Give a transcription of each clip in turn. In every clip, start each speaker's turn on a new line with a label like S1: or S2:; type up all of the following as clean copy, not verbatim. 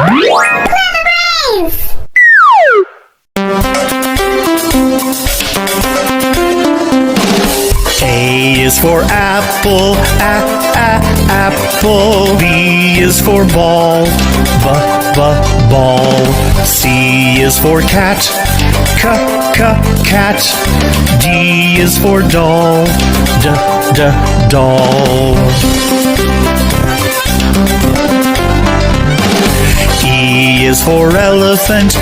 S1: A is for apple, apple. B is for ball, ball. C is for cat, cat. D is for doll, doll. E is for elephant,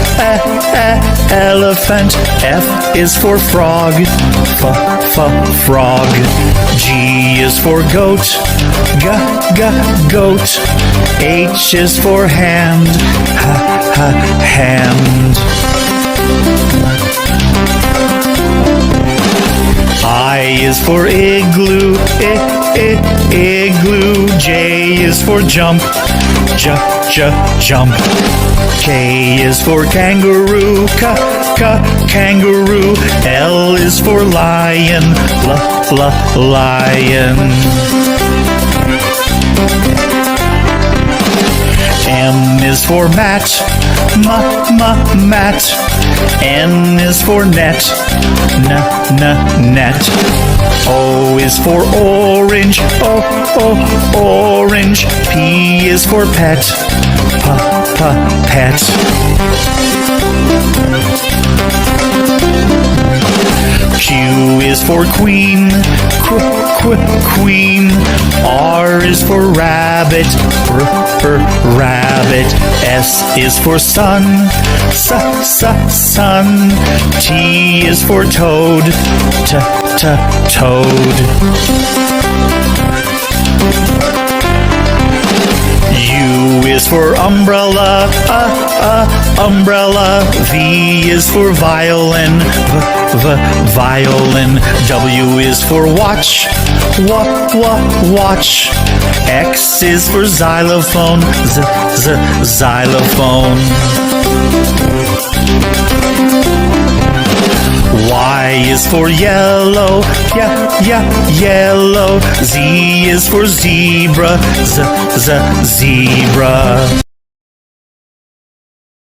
S1: elephant. F is for frog, frog. G is for goat, goat. H is for hand, hand. I is for igloo, igloo. J is for jump, jump. K is for kangaroo, kangaroo. L is for lion, lion. M is for mat, mat. N is for net, net. O is for orange, orange. P is for pet, pet. Q is for queen, queen. R is for rabbit, rabbit. S is for sun, sun. T is for toad, toad. U is for umbrella, umbrella. V is for violin, violin. W is for watch, watch. X is for xylophone, xylophone. Y is for yellow, yellow. Z is for zebra, zebra.